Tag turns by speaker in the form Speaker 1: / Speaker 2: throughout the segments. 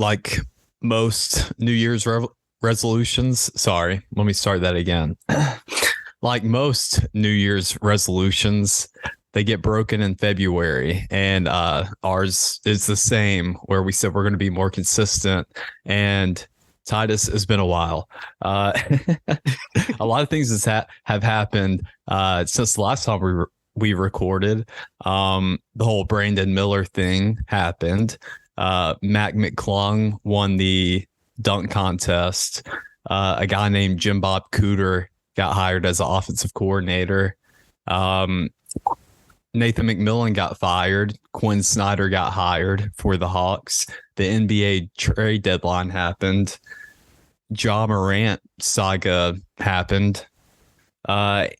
Speaker 1: like most New Year's resolutions. Sorry, let me start that again. Like most New Year's resolutions, they get broken in February, and ours is the same, where we said we're going to be more consistent. And Titus, has been a while. A lot of things have happened since the last time we recorded. The whole Brandon Miller thing happened. Mac McClung won the dunk contest. A guy named Jim Bob Cooter got hired as an offensive coordinator. Nathan McMillan got fired. Quinn Snyder got hired for the Hawks. The NBA trade deadline happened. Ja Morant saga happened. The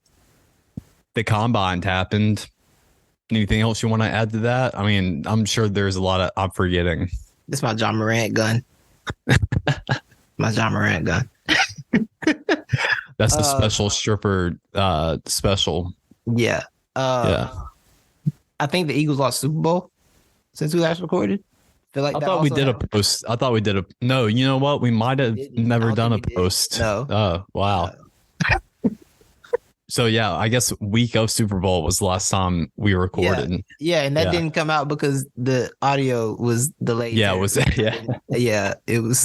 Speaker 1: combine happened. Anything else you want to add to that? I mean, I'm sure there's a lot I'm forgetting.
Speaker 2: This is my Ja Morant gun. My Ja Morant gun.
Speaker 1: That's a special stripper special.
Speaker 2: Yeah.
Speaker 1: Yeah.
Speaker 2: I think the Eagles lost Super Bowl since we last recorded.
Speaker 1: I thought we did a post. No, you know what? We might have never done a post.
Speaker 2: No.
Speaker 1: Oh, wow. So, yeah, I guess week of Super Bowl was the last time we recorded.
Speaker 2: Yeah, and that didn't come out because the audio was delayed.
Speaker 1: Yeah,
Speaker 2: it was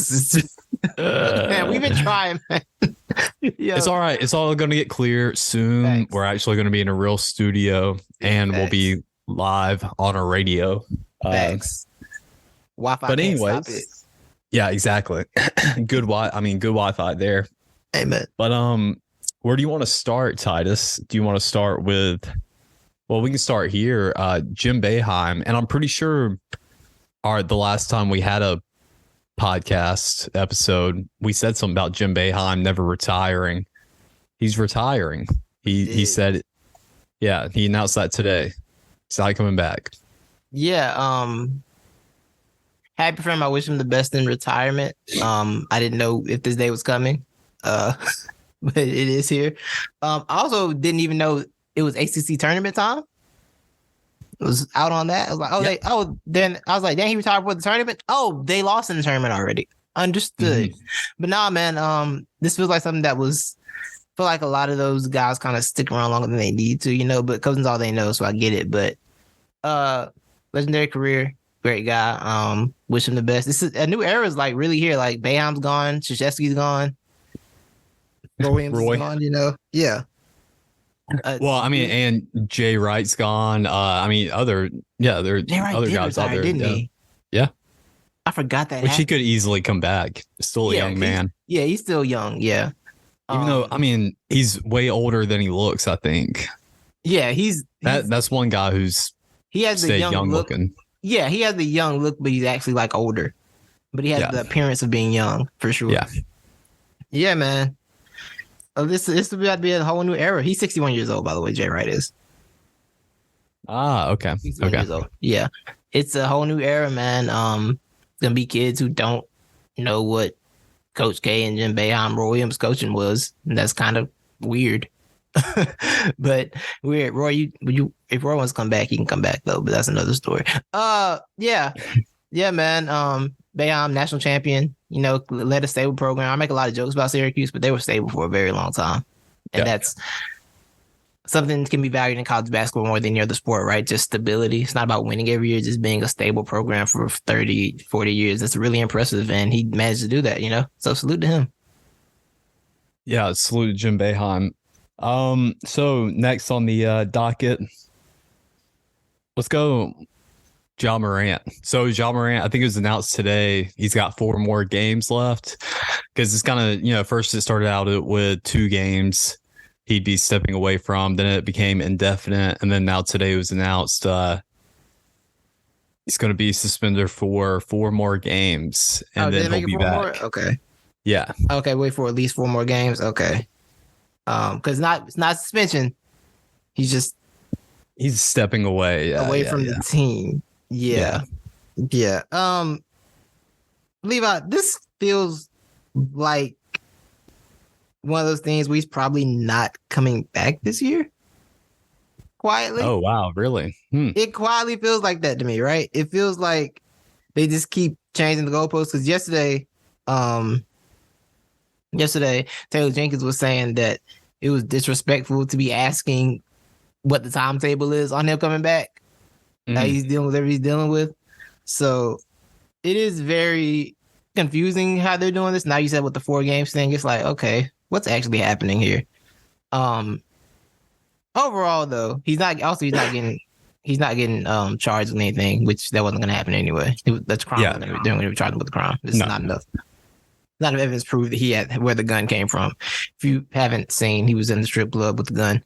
Speaker 2: just, man, we've been trying, man.
Speaker 1: It's all right. It's all going to get clear soon.
Speaker 2: Thanks.
Speaker 1: We're actually going to be in a real studio, and we'll be live on our radio.
Speaker 2: Thanks. Wi-Fi.
Speaker 1: But
Speaker 2: anyways,
Speaker 1: anyways,
Speaker 2: stop it.
Speaker 1: Yeah, exactly. Good Wi-Fi there.
Speaker 2: Amen.
Speaker 1: But where do you want to start, Titus? Do you want to start with? Well, we can start here. Jim Boeheim, and I'm pretty sure the last time we had a podcast episode, we said something about Jim Boeheim never retiring. He's retiring. He said, yeah, he announced that today. He's not coming back.
Speaker 2: Yeah. Happy for him. I wish him the best in retirement. I didn't know if this day was coming, but it is here. I also didn't even know it was ACC tournament time. It was out on that. I was like, then I was like, dang, he retired before the tournament. Oh, they lost in the tournament already. Understood. Mm-hmm. But nah, man, this feels like something that feel like a lot of those guys kind of stick around longer than they need to, but Cousins all they know, so I get it. But legendary career, great guy. Wish him the best. This is a new era is like really here. Like Boeheim's gone, Krzyzewski's gone, Williams is gone, Yeah.
Speaker 1: Well, I mean, and Jay Wright's gone. I mean, other guys out there,
Speaker 2: didn't he?
Speaker 1: Yeah.
Speaker 2: I forgot that.
Speaker 1: Which he could easily come back. Still a young man.
Speaker 2: He's still young. Yeah.
Speaker 1: Even though, I mean, he's way older than he looks, I think.
Speaker 2: Yeah,
Speaker 1: that's one guy
Speaker 2: he has the young look.
Speaker 1: Looking.
Speaker 2: Yeah, he has the young look, but he's actually like older. But he has the appearance of being young for sure.
Speaker 1: Yeah.
Speaker 2: Yeah, man. This will about to be a whole new era. He's 61 years old, by the way. Jay Wright is.
Speaker 1: Ah, okay.
Speaker 2: 61 years old. Yeah, it's a whole new era, man. Gonna be kids who don't know what Coach K and Jim Boeheim, Roy Williams coaching was. And that's kind of weird. But weird. Roy, if Roy wants to come back, he can come back though. But that's another story. Yeah, man. Boeheim, national champion. Led a stable program. I make a lot of jokes about Syracuse, but they were stable for a very long time, and that's something that can be valued in college basketball more than any other sport, right? Just stability. It's not about winning every year, just being a stable program for 30, 40 years. That's really impressive, and he managed to do that. So salute to him.
Speaker 1: Yeah, salute to Jim Boeheim. So next on the docket, let's go Ja Morant. So Ja Morant, I think it was announced today, he's got 4 more games left, because it's kind of, first it started out with 2 games he'd be stepping away from, then it became indefinite, and then now today it was announced he's going to be suspended for 4 more games, and then he'll be back.
Speaker 2: More? Okay.
Speaker 1: Yeah.
Speaker 2: Okay, wait for at least 4 more games. Okay. Because it's not suspension. He's
Speaker 1: stepping away.
Speaker 2: Away from the team. Yeah. Levi, this feels like one of those things where he's probably not coming back this year. Quietly.
Speaker 1: Oh, wow. Really?
Speaker 2: It quietly feels like that to me, right? It feels like they just keep changing the goalposts because yesterday Taylor Jenkins was saying that it was disrespectful to be asking what the timetable is on him coming back. He's dealing with whatever he's dealing with. So it is very confusing how they're doing this. Now you said with the 4 games thing, it's like, okay, what's actually happening here? Overall though, he's not getting charged with anything, which that wasn't going to happen anyway. That's crime. Yeah. They're going to be charged with the crime. It's not enough. Not enough evidence prove that he had where the gun came from. If you haven't seen, he was in the strip club with the gun.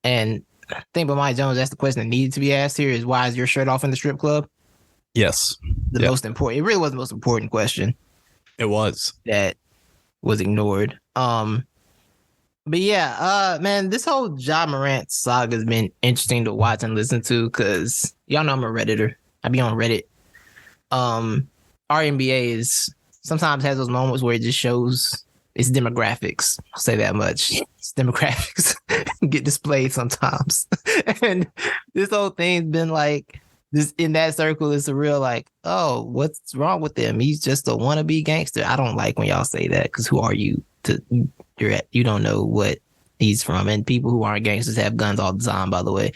Speaker 2: And I think but Mike Jones asked the question that needed to be asked here is why is your shirt off in the strip club?
Speaker 1: Yes.
Speaker 2: Most important. It really was the most important question.
Speaker 1: It was. That
Speaker 2: was ignored. But yeah, man, this whole Ja Morant saga has been interesting to watch and listen to because y'all know I'm a Redditor. I be on Reddit. Our NBA is sometimes has those moments where it just shows its demographics. I'll say that much. Its demographics get displayed sometimes. And this whole thing's been like this in that circle is a real like, oh, what's wrong with him? He's just a wannabe gangster. I don't like when y'all say that because who are you to you don't know what he's from. And people who aren't gangsters have guns all the time, by the way.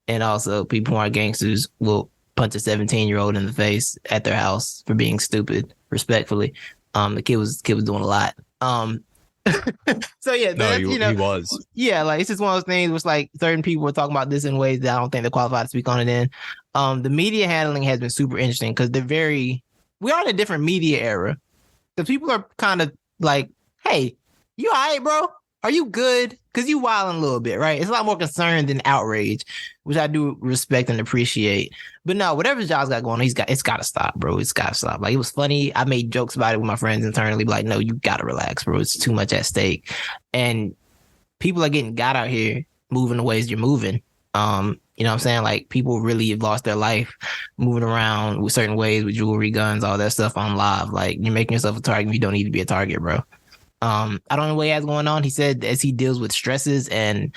Speaker 2: And also people who aren't gangsters will punch a 17-year-old in the face at their house for being stupid, respectfully. The kid was doing a lot. So yeah, he
Speaker 1: was.
Speaker 2: Yeah, like it's just one of those things which like certain people were talking about this in ways that I don't think they're qualified to speak on it in. The media handling has been super interesting because we are in a different media era. The people are kind of like, hey, you all right, bro? Are you good? Because you wilding a little bit, right? It's a lot more concern than outrage, which I do respect and appreciate. But no, whatever Ja's got going on, it's got to stop, bro. It's got to stop. Like, it was funny. I made jokes about it with my friends internally, like, no, you got to relax, bro. It's too much at stake. And people are getting got out here moving the ways you're moving. You know what I'm saying? Like, people really have lost their life moving around with certain ways with jewelry, guns, all that stuff on live. Like, you're making yourself a target. You don't need to be a target, bro. I don't know what he has going on. He said as he deals with stresses, and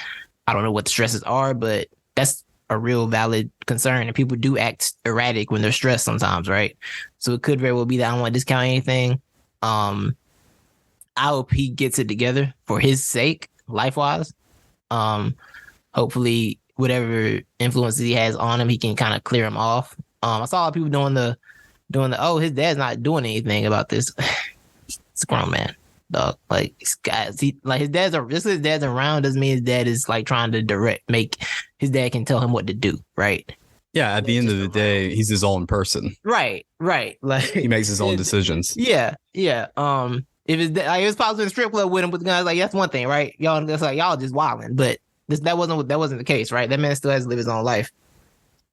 Speaker 2: I don't know what the stresses are, but that's a real valid concern. And people do act erratic when they're stressed sometimes, right? So it could very well be that I don't want to discount anything. I hope he gets it together for his sake, life-wise. Hopefully, whatever influences he has on him, he can kind of clear him off. I saw a lot of people doing the oh, his dad's not doing anything about this. It's a grown man. Dog, like guys, his dad's around doesn't mean his dad is like trying to make his dad can tell him what to do, right?
Speaker 1: Yeah, at the end of the day, he's his own person.
Speaker 2: Right. Like
Speaker 1: he makes his own decisions.
Speaker 2: Yeah. If it was possible in the strip club with him with the guns, like that's one thing, right? Y'all just wilding, but that wasn't the case, right? That man still has to live his own life,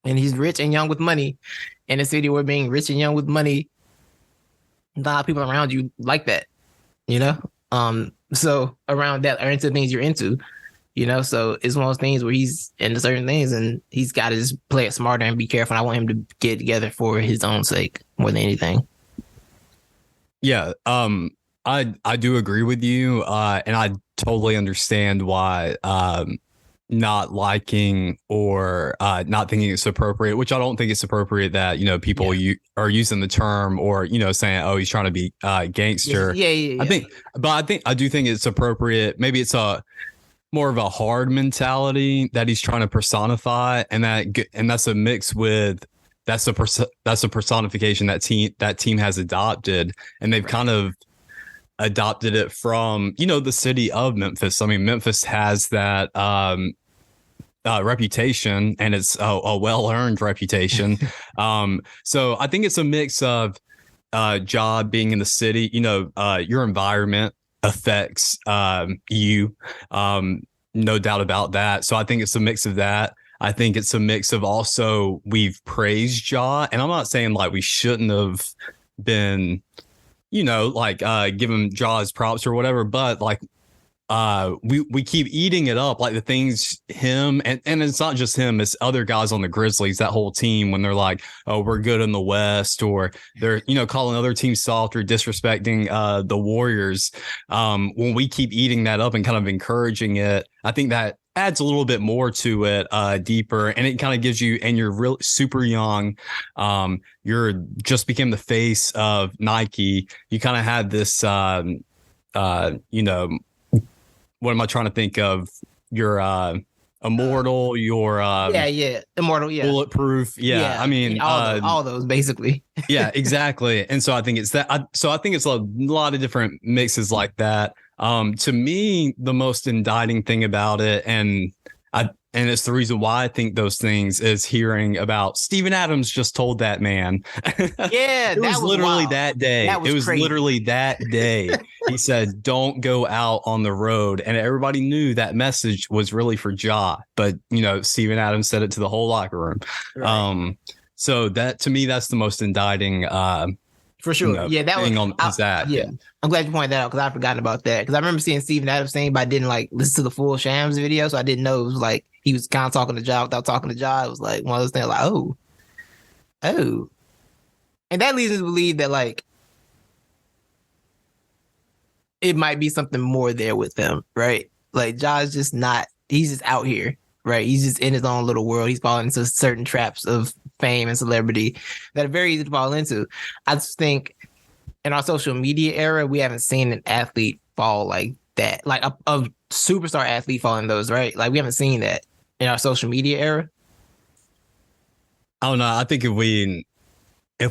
Speaker 2: and he's rich and young with money in a city where being rich and young with money, a lot of people around you like that. You know, so around that are into things you're into, you know, so it's one of those things where he's into certain things and he's got to just play it smarter and be careful. And I want him to get it together for his own sake more than anything.
Speaker 1: Yeah. I do agree with you. And I totally understand why, not liking or not thinking it's appropriate, which I don't think it's appropriate that, you know, people are using the term or, you know, saying, oh, he's trying to be gangster.
Speaker 2: Yeah.
Speaker 1: I do think it's appropriate. Maybe it's a more of a hard mentality that he's trying to personify. And that's a mix with that's a personification that team has adopted. And they've kind of adopted it from, you know, the city of Memphis. I mean, Memphis has that reputation, and it's a well-earned reputation. So I think it's a mix of job being in the city, you know, your environment affects you, no doubt about that. So I think it's a mix of that. I think it's a mix of also we've praised Ja, and I'm not saying like we shouldn't have been, you know, like give him Ja's props or whatever, but like we keep eating it up, like the things him and it's not just him, it's other guys on the Grizzlies, that whole team, when they're like, oh, we're good in the West, or they're, you know, calling other teams soft or disrespecting the Warriors. When we keep eating that up and kind of encouraging it, I think that adds a little bit more to it, deeper, and it kind of gives you, and you're really super young. You're just became the face of Nike. You kind of had this, you know, what am I trying to think of? You're immortal. You're
Speaker 2: immortal. Yeah,
Speaker 1: bulletproof. Yeah, I mean,
Speaker 2: all those basically.
Speaker 1: Yeah, exactly. And so I think it's that. I think it's a lot of different mixes like that. To me, the most indicting thing about it, and it's the reason why I think those things, is hearing about Steven Adams just told that man.
Speaker 2: Yeah,
Speaker 1: it was literally
Speaker 2: wild.
Speaker 1: that day.
Speaker 2: It was crazy.
Speaker 1: Literally that day. He said, "Don't go out on the road," and everybody knew that message was really for Ja. But you know, Steven Adams said it to the whole locker room. Right. So that, to me, that's the most indicting.
Speaker 2: For sure.
Speaker 1: You know,
Speaker 2: yeah, that was
Speaker 1: on his act.
Speaker 2: Yeah, I'm glad you pointed that out because I'd forgotten about that. Because I remember seeing Steven Adams saying, but I didn't like listen to the full Shams video, so I didn't know it was like he was kind of talking to Ja without talking to Ja. It was like one of those things, like oh, and that leads me to believe that like it might be something more there with them, right? Like Ja's just not. He's just out here, right? He's just in his own little world. He's falling into certain traps of fame and celebrity that are very easy to fall into. I just think in our social media era, we haven't seen an athlete fall like that, like a superstar athlete fall in those, right? Like we haven't seen that in our social media era.
Speaker 1: I don't know. I think if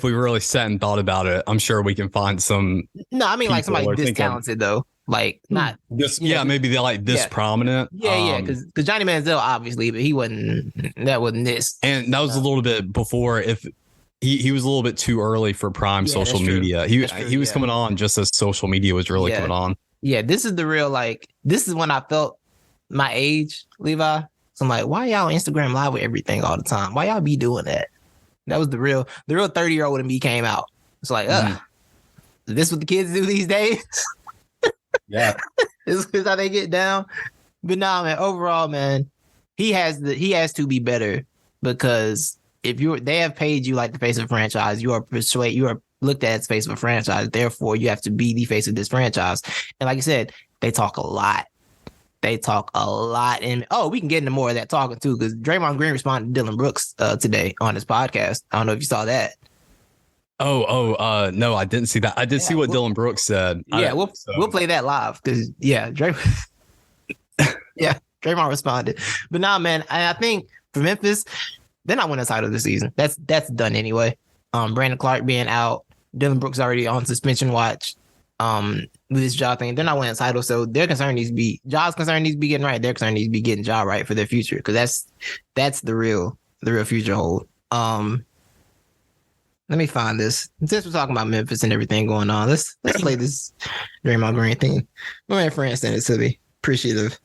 Speaker 1: we really sat and thought about it, I'm sure we can find some.
Speaker 2: No, I mean like somebody this talented though. Like not
Speaker 1: this, maybe they're like this prominent.
Speaker 2: Yeah, because Johnny Manziel obviously, but he wasn't. That wasn't this,
Speaker 1: and that was a little bit before. If he was a little bit too early for prime social media. He was coming on just as social media was really coming on.
Speaker 2: Yeah, this is the real like. This is when I felt my age, Levi. So I'm like, why y'all on Instagram Live with everything all the time? Why y'all be doing that? That was the real 30-year-old in me came out. It's like, is this what the kids do these days?
Speaker 1: Yeah.
Speaker 2: This is how they get down. But nah, man, overall, man, he has to be better because if they have paid you like the face of a franchise, you are looked at as face of a franchise. Therefore, you have to be the face of this franchise. And like I said, they talk a lot. And we can get into more of that talking too, because Draymond Green responded to Dillon Brooks today on his podcast. I don't know if you saw that.
Speaker 1: No, I didn't see that. I did see what Dillon Brooks said.
Speaker 2: Yeah, we'll play that live because Draymond responded. But nah, man, I think for Memphis, they're not winning the title this season. That's done anyway. Brandon Clark being out, Dillon Brooks already on suspension watch. With this Ja thing, they're not winning the title, so their concern needs to be Ja's concern needs to be getting right. Their concern needs to be getting Ja right for their future because that's the real future hold. Let me find this. Since we're talking about Memphis and everything going on, let's play this Draymond Green thing. My man Fran sent it to me. Appreciative.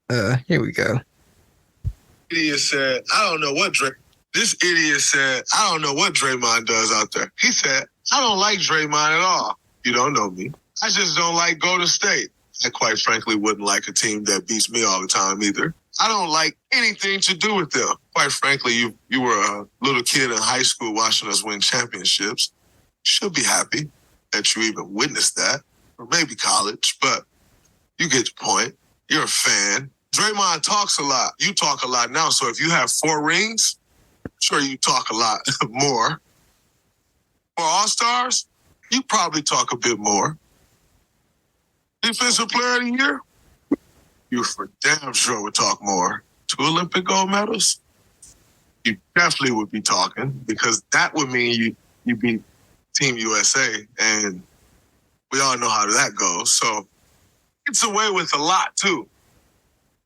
Speaker 2: Here we go.
Speaker 3: Idiot said, This idiot said, I don't know what Draymond does out there. He said, I don't like Draymond at all. You don't know me. I just don't like Golden State. I quite frankly wouldn't like a team that beats me all the time either. I don't like anything to do with them. Quite frankly, you were a little kid in high school watching us win championships. You should be happy that you even witnessed that, or maybe college, but you get the point. You're a fan. Draymond talks a lot. You talk a lot now, so if you have 4 rings, I'm sure you talk a lot more. For All-Stars, you probably talk a bit more. Defensive Player of the Year, you for damn sure would talk more. 2 Olympic gold medals, you definitely would be talking because that would mean you beat Team USA, and we all know how that goes. So it's away with a lot too.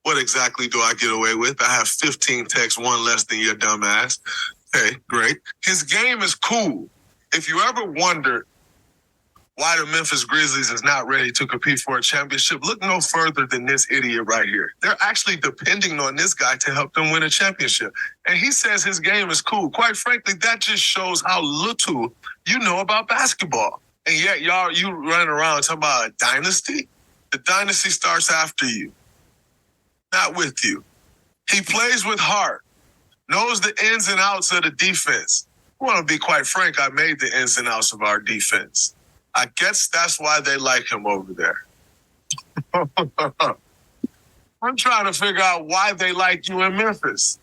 Speaker 3: What exactly do I get away with? I have 15 texts, 1 less than your dumb ass. Okay, great. His game is cool. If you ever wondered why the Memphis Grizzlies is not ready to compete for a championship, look no further than this idiot right here. They're actually depending on this guy to help them win a championship. And he says his game is cool. Quite frankly, that just shows how little you know about basketball. And yet, you running around talking about a dynasty? The dynasty starts after you, not with you. He plays with heart, knows the ins and outs of the defense. I want to be quite frank, I made the ins and outs of our defense. I guess that's why they like him over there. I I'm trying to figure out why they like you in Memphis.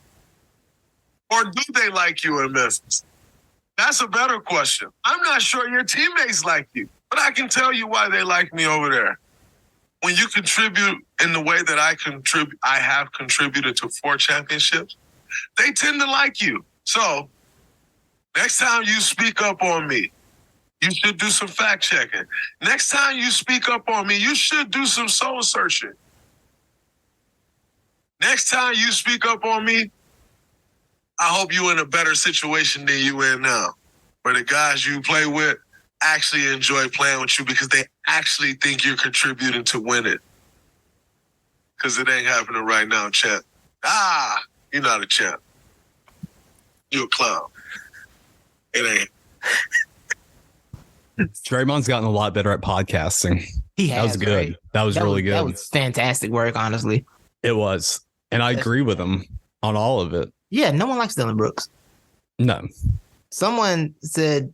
Speaker 3: Or do they like you in Memphis? That's a better question. I'm not sure your teammates like you, but I can tell you why they like me over there. When you contribute in the way that I have contributed to 4 championships, they tend to like you. So next time you speak up on me, you should do some fact checking. Next time you speak up on me, you should do some soul searching. Next time you speak up on me, I hope you're in a better situation than you in now, where the guys you play with actually enjoy playing with you because they actually think you're contributing to win it. Because it ain't happening right now, champ. You're not a champ. You're a clown. It ain't.
Speaker 1: Draymond's gotten a lot better at podcasting.
Speaker 2: He has.
Speaker 1: That was good.
Speaker 2: Right?
Speaker 1: That was really good.
Speaker 2: That was fantastic work, honestly.
Speaker 1: It was. And I agree with him on all of it.
Speaker 2: Yeah, no one likes Dillon Brooks.
Speaker 1: No.
Speaker 2: Someone said,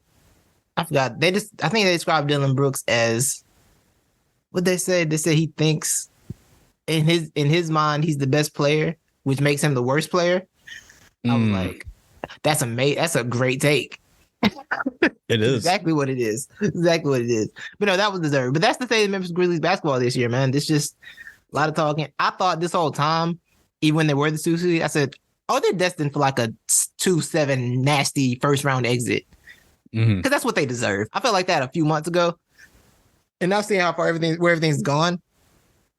Speaker 2: I forgot. I think they described Dillon Brooks as, what they said? They said he thinks in his mind he's the best player, which makes him the worst player. I was like, that's amazing. That's a great take.
Speaker 1: It is
Speaker 2: exactly what it is. Exactly what it is. But no, that was deserved. But that's the thing of Memphis Grizzlies basketball this year, man. It's just a lot of talking. I thought this whole time, even when they were the 2 seed, I said, oh, they're destined for like a 2-7 nasty first round exit. Because that's what they deserve. I felt like that a few months ago. And now seeing how far where everything's gone,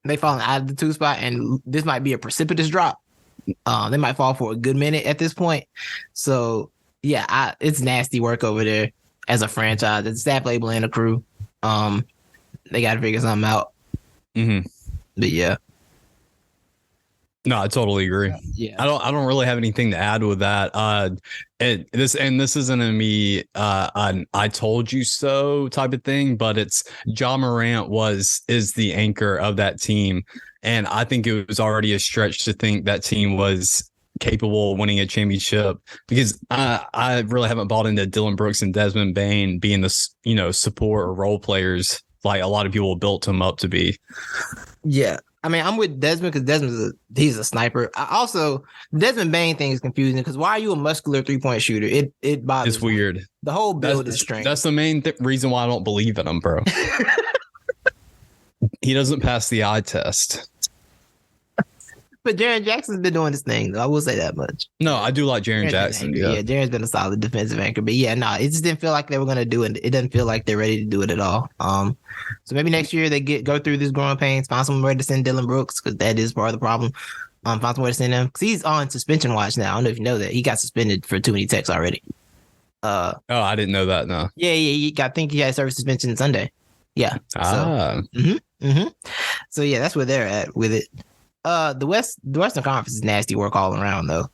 Speaker 2: they fallen out of the 2 spot, and this might be a precipitous drop. They might fall for a good minute at this point. So yeah, it's nasty work over there as a franchise. It's staff, label, and a crew. They got to figure something out. But yeah.
Speaker 1: No, I totally agree.
Speaker 2: Yeah,
Speaker 1: I don't really have anything to add with that. This isn't a me I told you so type of thing, but it's Ja Morant is the anchor of that team, and I think it was already a stretch to think that team was capable of winning a championship, because I really haven't bought into Dillon Brooks and Desmond Bane being the support or role players like a lot of people built him up to be.
Speaker 2: Yeah. I mean, I'm with Desmond because he's a sniper. The Desmond Bane thing is confusing because why are you a muscular 3-point shooter? It bothers
Speaker 1: It's weird.
Speaker 2: me. The whole build is strange.
Speaker 1: That's the main reason why I don't believe in him, bro. He doesn't pass the eye test.
Speaker 2: But Jaren Jackson's been doing this thing, though. I will say that much.
Speaker 1: No, I do like Jaren Jackson.
Speaker 2: Yeah, Jaren's been a solid defensive anchor. But yeah, no, it just didn't feel like they were going to do it. It doesn't feel like they're ready to do it at all. So maybe next year they go through this growing pains, find somewhere to send Dillon Brooks, because that is part of the problem. Find somewhere to send him, because he's on suspension watch now. I don't know if you know that. He got suspended for too many texts already.
Speaker 1: Oh, I didn't know that, no.
Speaker 2: Yeah. I think he had service suspension Sunday. Yeah. So yeah, that's where they're at with it. The Western Conference is nasty work all around, though.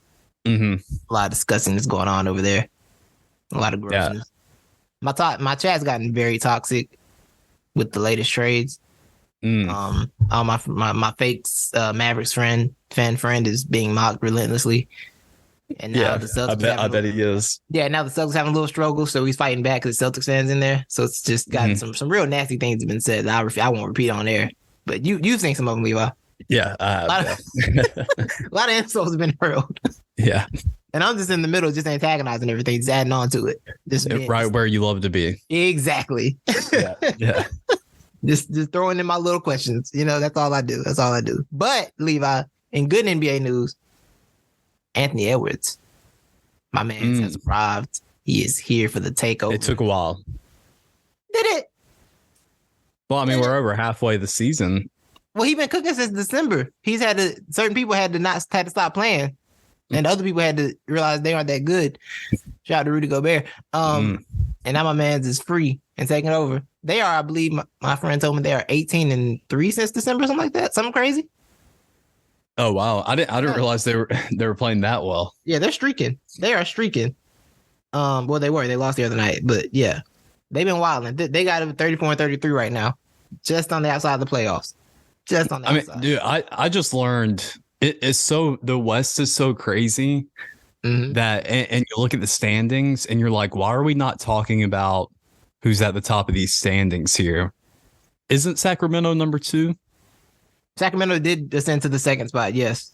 Speaker 2: A lot of discussing is going on over there. A lot of grossness. Yeah. My chat's gotten very toxic with the latest trades. All my fake Mavericks fan friend is being mocked relentlessly. And now the Celtics
Speaker 1: I bet he is.
Speaker 2: Yeah, now the Celtics having a little struggle, so he's fighting back because the Celtics fans in there. So it's just gotten some real nasty things have been said that I won't repeat on air. But you've seen some of them, Levi.
Speaker 1: Yeah,
Speaker 2: a lot of insults have been hurled.
Speaker 1: Yeah,
Speaker 2: and I'm just in the middle, just antagonizing everything, just adding on to it. Just
Speaker 1: right where you love to be.
Speaker 2: Exactly.
Speaker 1: Yeah.
Speaker 2: just throwing in my little questions. That's all I do. But Levi, in good NBA news, Anthony Edwards, my man, has arrived. He is here for the takeover.
Speaker 1: It took a while.
Speaker 2: Did it?
Speaker 1: Well, I mean, we're over halfway the season.
Speaker 2: Well, he's been cooking since December. Certain people had to stop playing, and other people had to realize they aren't that good. Shout out to Rudy Gobert. And now my man's is free and taking over. They are, I believe, my friend told me they are 18-3 since December, something like that. Something crazy.
Speaker 1: Oh wow, I didn't realize they were playing that well.
Speaker 2: Yeah, they're streaking. They are streaking. Well, they were. They lost the other night, but yeah, they've been wilding. They got 34-33 right now, just on the outside of the playoffs. Just on the outside.
Speaker 1: I mean, dude, I just learned it's so the West is so crazy that, and you look at the standings and you're like, why are we not talking about who's at the top of these standings here? Isn't Sacramento number 2?
Speaker 2: Sacramento did ascend to the second spot. Yes.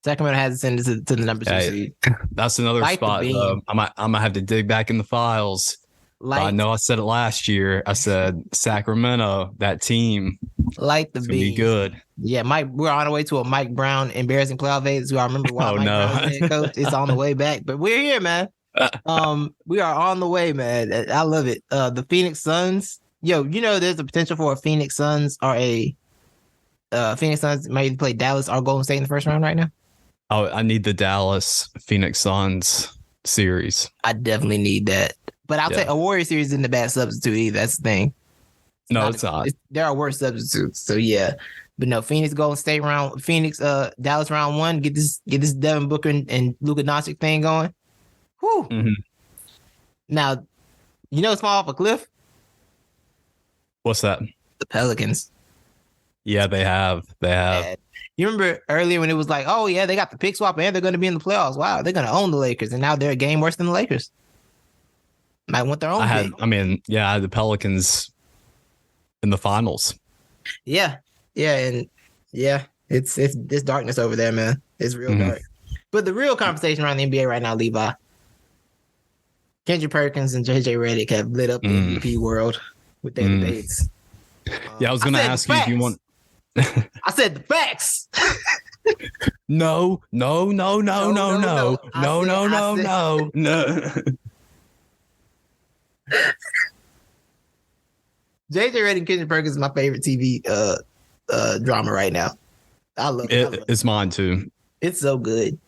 Speaker 2: Sacramento has ascended to the number 2 seed.
Speaker 1: That's another
Speaker 2: Light the
Speaker 1: spot,
Speaker 2: beam.
Speaker 1: though. I might have to dig back in the files. But I know I said it last year. I said Sacramento, that team,
Speaker 2: light the
Speaker 1: it's
Speaker 2: beam.
Speaker 1: gonna be good.
Speaker 2: Yeah, we're on our way to a Mike Brown embarrassing playoff phase. I remember why Mike Brown was head coach. It's on the way back, but we're here, man. We are on the way, man. I love it. The Phoenix Suns. Yo, there's a potential for a Phoenix Suns or a Phoenix Suns might play Dallas or Golden State in the first round right now.
Speaker 1: Oh, I need the Dallas Phoenix Suns series.
Speaker 2: I definitely need that. But I'll take a Warrior series isn't a bad substitute either. That's the thing.
Speaker 1: It's not.
Speaker 2: There are worse substitutes. So yeah. But no, Phoenix Golden State round, Dallas round 1. Get this Devin Booker and Luka Doncic thing going. Whew.
Speaker 1: Mm-hmm.
Speaker 2: Now, it's fall off a cliff.
Speaker 1: What's that?
Speaker 2: The Pelicans.
Speaker 1: Yeah, they have.
Speaker 2: You remember earlier when it was like, oh yeah, they got the pick swap and they're going to be in the playoffs. Wow, they're going to own the Lakers, and now they're a game worse than the Lakers. Might want their own. I had
Speaker 1: the Pelicans in the finals.
Speaker 2: Yeah, and it's darkness over there, man. It's real dark. But the real conversation around the NBA right now, Levi, Kendrick Perkins and JJ Redick have lit up the MVP world with their debates.
Speaker 1: I was going to ask you if you want.
Speaker 2: I said the facts.
Speaker 1: No.
Speaker 2: JJ Redick and Kendrick Perkins is my favorite TV drama right now. I love it.
Speaker 1: It's mine too.
Speaker 2: It's so good.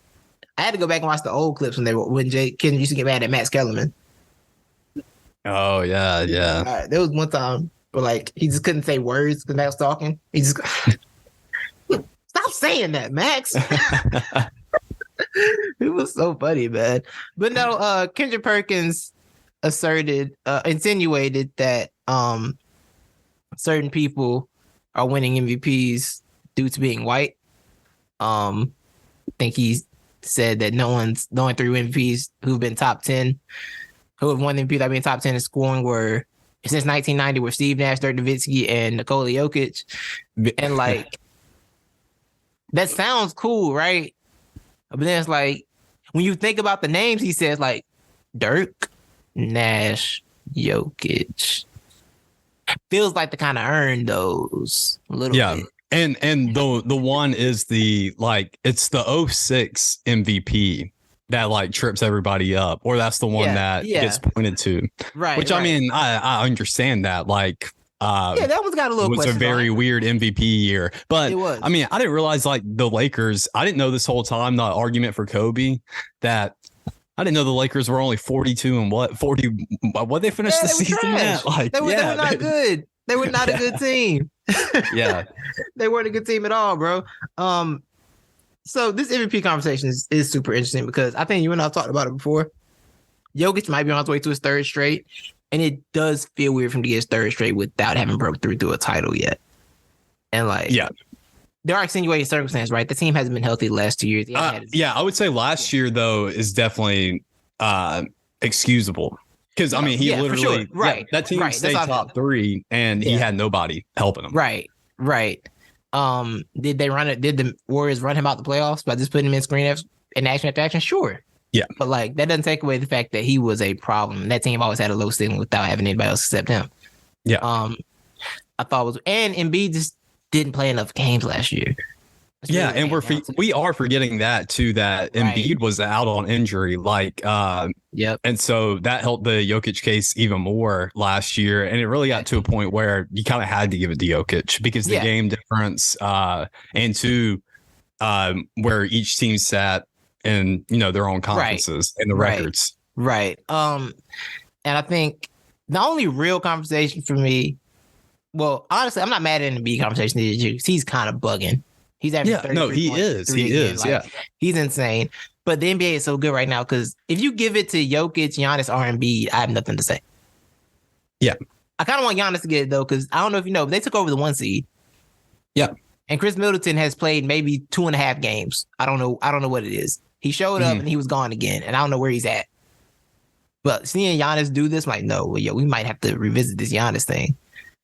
Speaker 2: I had to go back and watch the old clips when Kendrick used to get mad at Max Kellerman.
Speaker 1: Oh yeah.
Speaker 2: All right, there was one time where he just couldn't say words because Max was talking. He just stop saying that, Max. It was so funny, man. But no, Kendrick Perkins insinuated that certain people are winning MVPs due to being white. I think he said that the only 3 MVPs who've been top 10, who have won the MVP that been top 10 in scoring were since 1990 were Steve Nash, Dirk Nowitzki, and Nikola Jokic. And that sounds cool, right? But then it's when you think about the names he says, Dirk, Nash, Jokic, feels like to kind of earn those a little bit.
Speaker 1: And the one is it's the 06 MVP that trips everybody up, or that's the one that gets pointed to.
Speaker 2: Right.
Speaker 1: Which I mean, I understand that.
Speaker 2: That one's got a little.
Speaker 1: It was a very weird MVP year, but
Speaker 2: it was.
Speaker 1: I mean, I didn't realize the Lakers. I didn't know this whole time the argument for Kobe that. I didn't know the Lakers were only 42 and 40. What they finished the season at?
Speaker 2: They were not good. They were not a good team.
Speaker 1: Yeah,
Speaker 2: they weren't a good team at all, bro. So this MVP conversation is super interesting because I think you and I have talked about it before. Jokic might be on his way to his 3rd straight, and it does feel weird for him to get his 3rd straight without having broke through to a title yet. And there are extenuating circumstances, right? The team hasn't been healthy the last 2 years.
Speaker 1: I would say last year though is definitely excusable because I mean he literally that team stayed top 3 and he had nobody helping him.
Speaker 2: Right. Did the Warriors run him out the playoffs by just putting him in screen and action after action? Sure.
Speaker 1: Yeah.
Speaker 2: But that doesn't take away the fact that he was a problem. That team always had a low ceiling without having anybody else except him.
Speaker 1: Yeah.
Speaker 2: I thought and Embiid just didn't play enough games last year.
Speaker 1: And we are forgetting that too, that Embiid was out on injury. And so that helped the Jokic case even more last year. And it really got to a point where you kind of had to give it to Jokic because the game difference and two, where each team sat in, their own conferences and the records.
Speaker 2: Right. And I think the only real conversation for me, well, honestly, I'm not mad at Embiid conversation. He's kind of bugging. He's having
Speaker 1: he is.
Speaker 2: He's insane. But the NBA is so good right now because if you give it to Jokic, Giannis, or Embiid, I have nothing to say.
Speaker 1: Yeah.
Speaker 2: I kind of want Giannis to get it though because I don't know if you know, but they took over the 1 seed.
Speaker 1: Yeah.
Speaker 2: And Chris Middleton has played maybe 2.5 games. I don't know what it is. He showed up and he was gone again, and I don't know where he's at. But seeing Giannis do this, no, we might have to revisit this Giannis thing.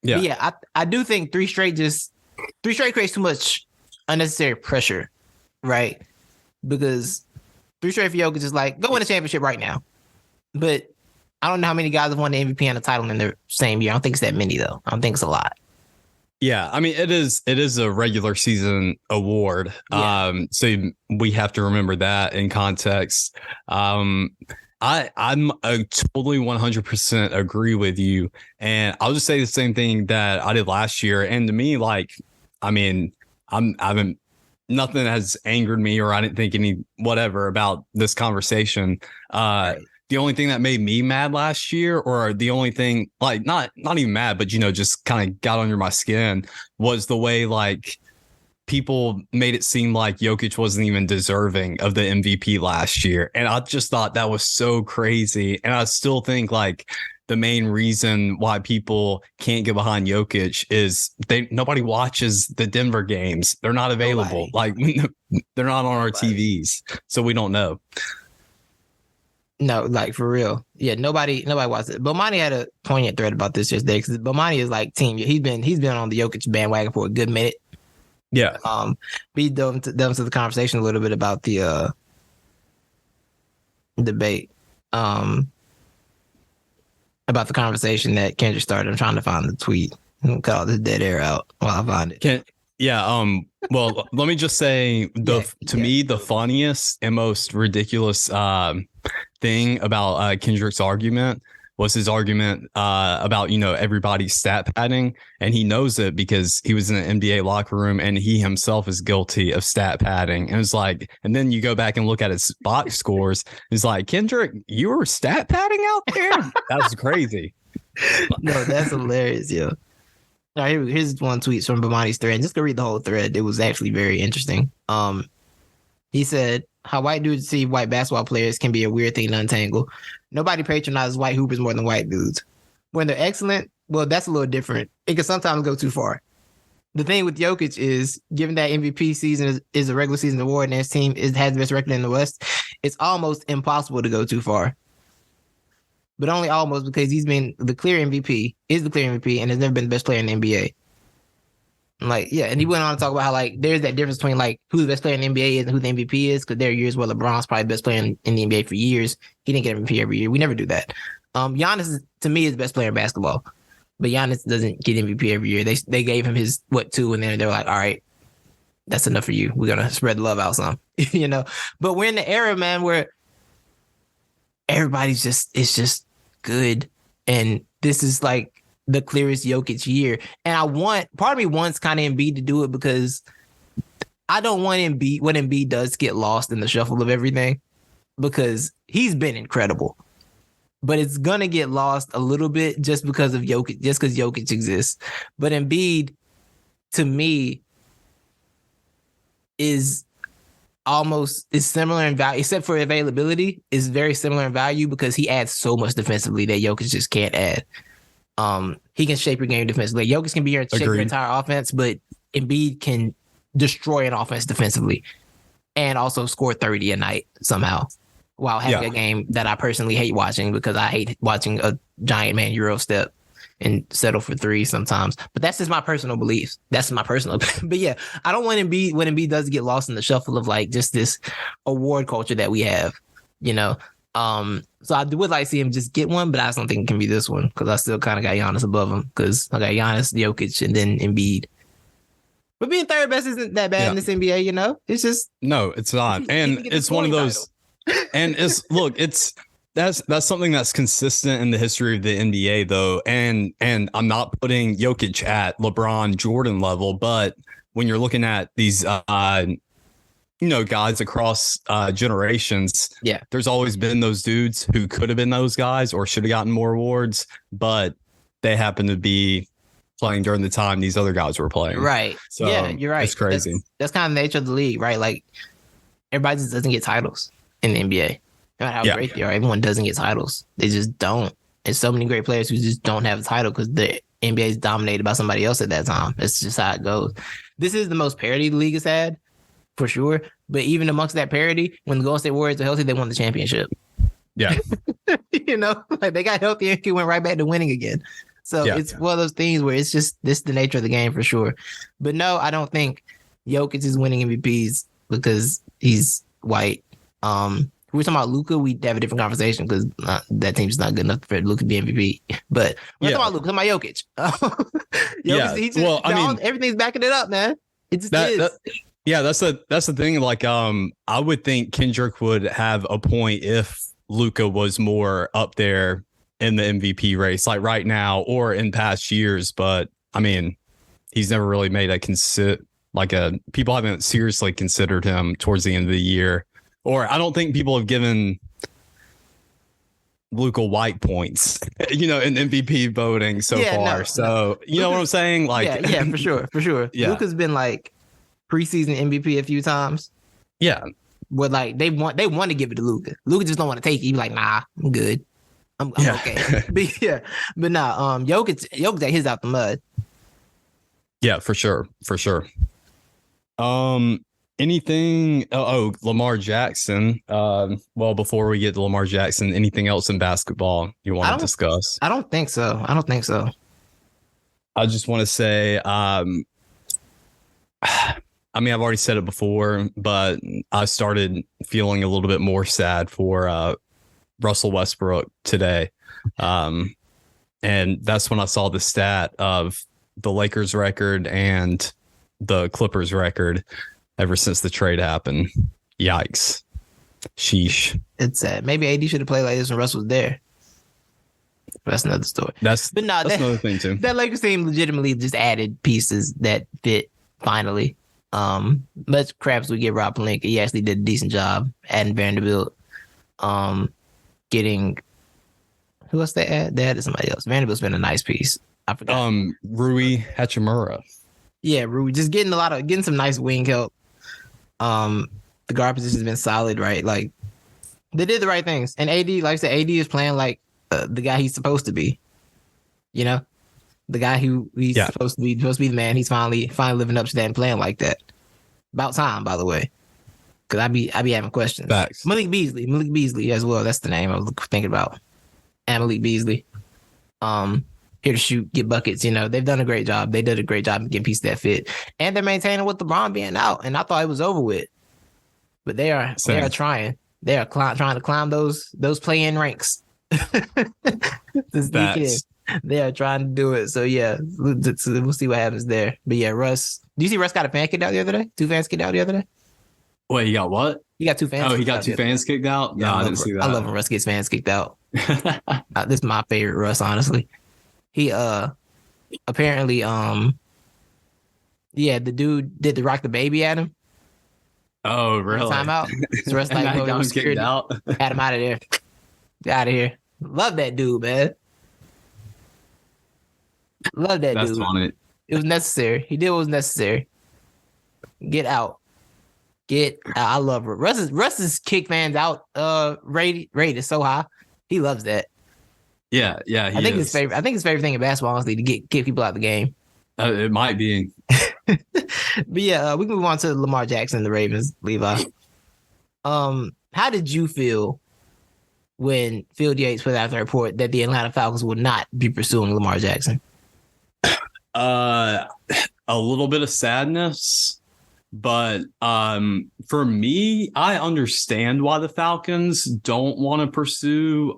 Speaker 1: Yeah.
Speaker 2: But yeah, I do think three straight creates too much unnecessary pressure, right? Because 3 straight for Jokic is like, go win a championship right now. But I don't know how many guys have won the MVP and a title in their same year. I don't think it's that many, though. I don't think it's a lot.
Speaker 1: Yeah, I mean, it is a regular season award.
Speaker 2: Yeah.
Speaker 1: So we have to remember that in context. I'm totally 100% agree with you. And I'll just say the same thing that I did last year. And to me, like, I mean, nothing has angered me, or I didn't think any whatever about this conversation.
Speaker 2: Right.
Speaker 1: The only thing that made me mad last year, or the only thing, like, not even mad, but, just kind of got under my skin, was the way, like, people made it seem like Jokic wasn't even deserving of the MVP last year. And I just thought that was so crazy. And I still think, like, the main reason why people can't get behind Jokic is nobody watches the Denver games. They're not available.
Speaker 2: Nobody.
Speaker 1: Like, they're not on our TVs. So we don't know.
Speaker 2: No, like, for real. Yeah, nobody watched it. Bomani had a poignant thread about this yesterday, because Bomani is like team. He's been on the Jokic bandwagon for a good minute.
Speaker 1: Yeah.
Speaker 2: We delved into the conversation a little bit about the debate. About the conversation that Kendrick started. I'm trying to find the tweet. Cut all this dead air out while I find it.
Speaker 1: Well, let me just say, to me, the funniest and most ridiculous thing about Kendrick's argument was his argument about, everybody's stat padding. And he knows it because he was in an NBA locker room, and he himself is guilty of stat padding. And it's like, and then you go back and look at his box scores. It's like, Kendrick, you were stat padding out there? That was crazy.
Speaker 2: No, that's hilarious, yo. All right, here's one tweet from Bomani's thread. Just go read the whole thread. It was actually very interesting. He said, how white dudes see white basketball players can be a weird thing to untangle. Nobody patronizes white hoopers more than white dudes. When they're excellent, well, that's a little different. It can sometimes go too far. The thing with Jokic is, given that MVP season is a regular season award and his team has the best record in the West, it's almost impossible to go too far. But only almost, because he's been the clear MVP, and has never been the best player in the NBA. Like, yeah, and he went on to talk about how, like, there's that difference between, like, who the best player in the NBA is and who the MVP is, because there are years where LeBron's probably the best player in the NBA for years. He didn't get MVP every year. We never do that. Giannis, to me, is the best player in basketball, but Giannis doesn't get MVP every year. They gave him his, 2, and then they were like, all right, that's enough for you. We're going to spread the love out some, But we're in the era, man, where everybody's it's just good. And this is like the clearest Jokic year. And part of me wants kind of Embiid to do it, because I don't want what Embiid does get lost in the shuffle of everything, because he's been incredible. But it's going to get lost a little bit just because of Jokic, just because Jokic exists. But Embiid, to me, is similar in value, except for availability, is very similar in value, because he adds so much defensively that Jokic just can't add. He can shape your game defensively. Jokic can be here to shape your entire offense, but Embiid can destroy an offense defensively and also score 30 a night somehow, while having a game that I personally hate watching, because I hate watching a giant man Euro step and settle for 3 sometimes. But that's just my personal beliefs. But yeah, I don't want Embiid, when Embiid does get lost in the shuffle of, like, just this award culture that we have, So I would like to see him just get one, but I just don't think it can be this one, because I still kind of got Giannis above him, because I got Giannis, Jokic, and then Embiid. But being third best isn't that bad in this NBA, It's just... No,
Speaker 1: it's not. And it's one of those... And that's something that's consistent in the history of the NBA, though. And I'm not putting Jokic at LeBron Jordan level, but when you're looking at these, guys across generations, there's always been those dudes who could have been those guys or should have gotten more awards, but they happen to be playing during the time these other guys were playing.
Speaker 2: Right.
Speaker 1: So
Speaker 2: yeah, you're right.
Speaker 1: It's crazy.
Speaker 2: That's kind of the nature of the league, right? Like, everybody just doesn't get titles in the NBA. No matter how great they are, everyone doesn't get titles. They just don't. There's so many great players who just don't have a title because the NBA is dominated by somebody else at that time. That's just how it goes. This is the most parity the league has had, for sure. But even amongst that parity, when the Golden State Warriors are healthy, they won the championship.
Speaker 1: Yeah.
Speaker 2: Like, they got healthy and went right back to winning again. So
Speaker 1: Yeah.
Speaker 2: it's one of those things where it's just this the nature of the game for sure. But no, I don't think Jokic is winning MVPs because he's white. If we're talking about Luka, we'd have a different conversation because that team's not good enough for Luka to be MVP. But we're talking about Luka, we're talking about Jokic.
Speaker 1: Yeah.
Speaker 2: He just,
Speaker 1: Well, I mean,
Speaker 2: everything's backing it up, man. It just is.
Speaker 1: That's the thing. Like, I would think Kendrick would have a point if Luka was more up there in the MVP race, like right now or in past years. But I mean, he's never really made people haven't seriously considered him towards the end of the year, or I don't think people have given Luka white points, in MVP voting so far. You know what I'm saying? Like,
Speaker 2: yeah, for sure.
Speaker 1: Yeah.
Speaker 2: Luka's been like preseason MVP a few times.
Speaker 1: Yeah.
Speaker 2: But like they want to give it to Luka. Luka just don't want to take it. He'd be like, nah, I'm good. I'm okay. But nah, Jokic got his out the mud.
Speaker 1: Yeah, for sure. Anything? Lamar Jackson. Well, before we get to Lamar Jackson, anything else in basketball you want to discuss?
Speaker 2: I don't think so.
Speaker 1: I just want to say, I mean, I've already said it before, but I started feeling a little bit more sad for Russell Westbrook today. And that's when I saw the stat of the Lakers record and the Clippers record ever since the trade happened. Yikes. Sheesh.
Speaker 2: It's sad. Maybe AD should have played like this when Russ was there. That's another story.
Speaker 1: That's another thing too.
Speaker 2: That Lakers team legitimately just added pieces that fit finally. Much craps we give Rob Pelinka. He actually did a decent job adding Vanderbilt. Getting who else they add? They added somebody else. Vanderbilt's been a nice piece. I forgot.
Speaker 1: Rui Hachimura.
Speaker 2: Yeah, Rui. Just getting some nice wing help. The guard position's been solid, right? Like they did the right things. And AD, like I said, AD is playing like the guy he's supposed to be. The guy who he's supposed to be the man. He's finally living up to that and playing like that. About time, by the way. Because I be having questions.
Speaker 1: Facts.
Speaker 2: Malik Beasley as well. That's the name I was thinking about. And Malik Beasley. Here to shoot, get buckets. They've done a great job. They did a great job of getting pieces that fit. And they're maintaining with LeBron being out. And I thought it was over with. But they are trying. They are trying to climb those play-in ranks. They are trying to do it. So yeah, we'll see what happens there. But yeah, Russ. Do you see Russ got a fan kicked out the other day? 2 fans kicked out the other day?
Speaker 1: Wait, he got what?
Speaker 2: He got 2 fans.
Speaker 1: Oh, he got 2 fans kicked out? No, I didn't see that.
Speaker 2: I love when Russ gets fans kicked out. This is my favorite Russ, honestly. He apparently the dude did the rock the baby at him.
Speaker 1: Oh, really?
Speaker 2: Timeout. So Russ like,
Speaker 1: got him kicked out.
Speaker 2: Had him out of there. Get out of here. Love that dude, man. Love that dude.
Speaker 1: That's funny.
Speaker 2: It was necessary. He did what was necessary. Get out. I love it. Russ's kick fans out rate is so high. He loves that.
Speaker 1: Yeah.
Speaker 2: I think his favorite thing in basketball honestly to get people out of the game.
Speaker 1: It might be.
Speaker 2: But yeah, we can move on to Lamar Jackson and the Ravens, Levi. How did you feel when Phil Yates put out the report that the Atlanta Falcons would not be pursuing Lamar Jackson?
Speaker 1: A little bit of sadness, but for me, I understand why the Falcons don't want to pursue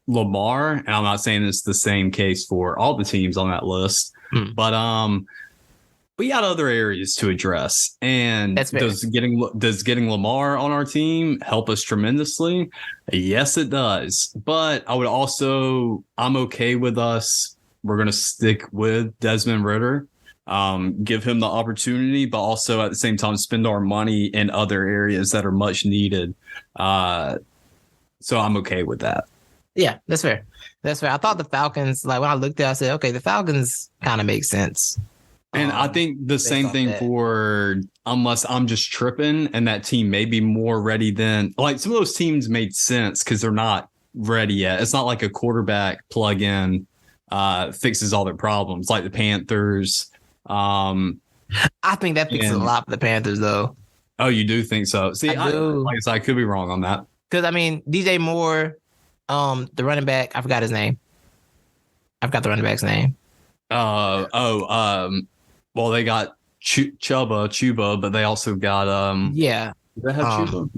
Speaker 1: Lamar, and I'm not saying it's the same case for all the teams on that list, but we got other areas to address, and does getting Lamar on our team help us tremendously? Yes, it does. But I'm okay with us. We're going to stick with Desmond Ridder, give him the opportunity, but also at the same time spend our money in other areas that are much needed. So I'm okay with that.
Speaker 2: Yeah, that's fair. I thought the Falcons, like when I looked at it, I said, okay, the Falcons kind of make sense.
Speaker 1: And I think the same thing for, unless I'm just tripping and that team may be more ready than, like some of those teams made sense because they're not ready yet. It's not like a quarterback plug-in fixes all their problems, like the Panthers. I
Speaker 2: think that fixes a lot for the Panthers, though.
Speaker 1: Oh, you do think so? See,
Speaker 2: I do.
Speaker 1: Like I said, I could be wrong on that.
Speaker 2: Because, I mean, DJ Moore, the running back, I forgot his name. I've got the running back's name.
Speaker 1: Well, they got Chuba, but they also got
Speaker 2: Yeah.
Speaker 1: Does that have Chuba?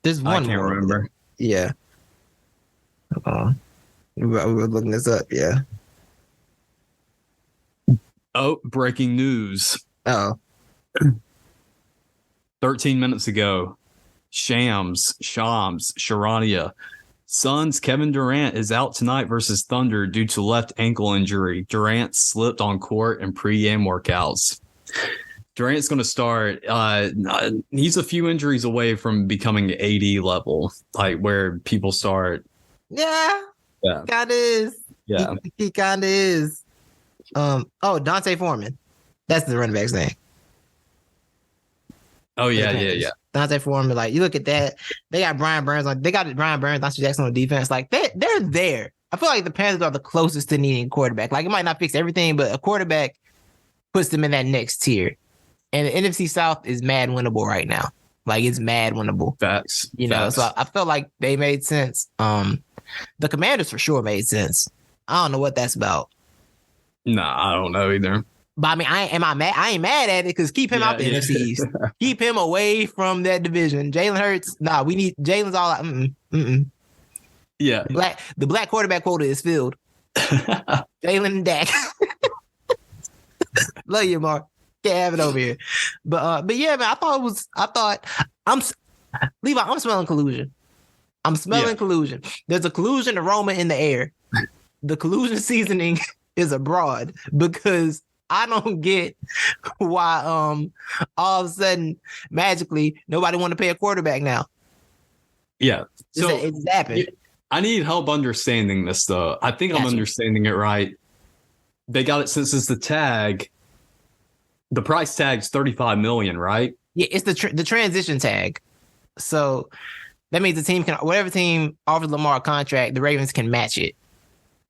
Speaker 2: There's one
Speaker 1: I can't
Speaker 2: more.
Speaker 1: remember.
Speaker 2: Yeah. We were looking this up. Yeah.
Speaker 1: Oh, breaking news.
Speaker 2: Oh.
Speaker 1: 13 minutes ago. Sharania. Suns Kevin Durant is out tonight versus Thunder due to left ankle injury. Durant slipped on court in pregame workouts. Durant's going to start. He's a few injuries away from becoming AD level, like where people start.
Speaker 2: Yeah. Kind of is.
Speaker 1: Yeah.
Speaker 2: He kind of is. Dante Foreman. That's the running back's name.
Speaker 1: Oh, yeah.
Speaker 2: Dante Foreman, like, you look at that. They got Brian Burns on. They got Brian Burns, Dante Jackson on defense. Like, they're there. I feel like the Panthers are the closest to needing a quarterback. Like, it might not fix everything, but a quarterback puts them in that next tier. And the NFC South is mad winnable right now. Like, it's mad winnable.
Speaker 1: Facts.
Speaker 2: You know, so I felt like they made sense. The Commanders for sure made sense. I don't know what that's about.
Speaker 1: Nah, I don't know either.
Speaker 2: But I mean, I ain't mad at it because keep him out the NFC East. Keep him away from that division. Jalen Hurts, we need Jalen's all out.
Speaker 1: Yeah.
Speaker 2: The black quarterback quota is filled. Jalen and Dak. Love you, Mark. Can't have it over here. But yeah, man, Levi, I'm smelling collusion. Collusion. There's a collusion aroma in the air. The collusion seasoning is abroad because I don't get why all of a sudden magically nobody want to pay a quarterback now.
Speaker 1: Yeah. So
Speaker 2: it's happened.
Speaker 1: I need help understanding this though. I think I'm understanding it right. They got it since it's the tag. The price tag's $35 million, right?
Speaker 2: Yeah, it's the transition tag. So that means the team whatever team offers Lamar a contract, the Ravens can match it.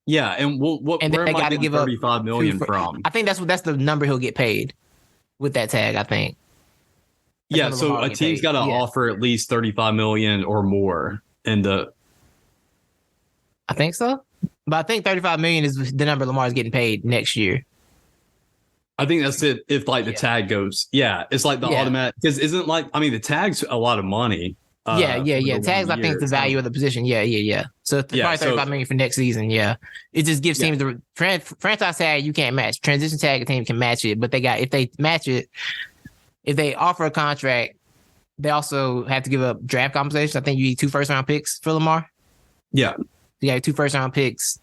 Speaker 1: Yeah, and where am I getting $35 million from?
Speaker 2: I think that's the number he'll get paid with that tag, I think.
Speaker 1: Yeah, so a team's got to offer at least $35 million or more. I
Speaker 2: think so. But I think $35 million is the number Lamar's getting paid next year.
Speaker 1: I think that's it. If the tag goes, it's like the automatic, because the tag's a lot of money.
Speaker 2: Tags, I think, is the value of the position. Yeah. So it's probably $35 million for next season. Yeah, it just gives teams the franchise tag you can't match. Transition tag, a team can match it, but if they match it, if they offer a contract, they also have to give up draft compensation. I think you need 2 first-round picks for Lamar.
Speaker 1: Yeah,
Speaker 2: you got 2 first-round picks,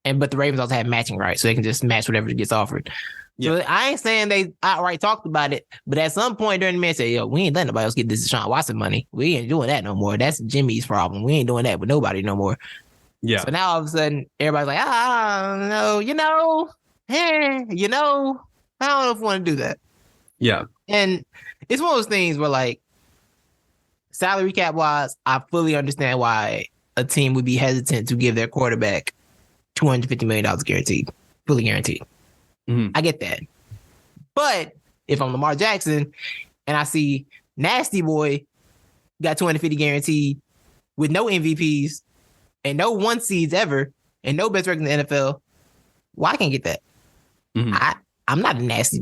Speaker 2: but the Ravens also have matching rights, so they can just match whatever gets offered. Yeah. So I ain't saying they outright talked about it, but at some point during the man said, we ain't letting nobody else get this Deshaun Watson money. We ain't doing that no more. That's Jimmy's problem. We ain't doing that with nobody no more. Yeah. So now all of a sudden, everybody's like, I don't know, I don't know if we want to do that.
Speaker 1: Yeah.
Speaker 2: And it's one of those things where, like, salary cap wise, I fully understand why a team would be hesitant to give their quarterback $250 million guaranteed, fully guaranteed. Mm-hmm. I get that. But if I'm Lamar Jackson and I see Nasty Boy got 250 guaranteed with no MVPs and no 1 seeds ever and no best record in the NFL, I can't get that. Mm-hmm. I'm not nasty,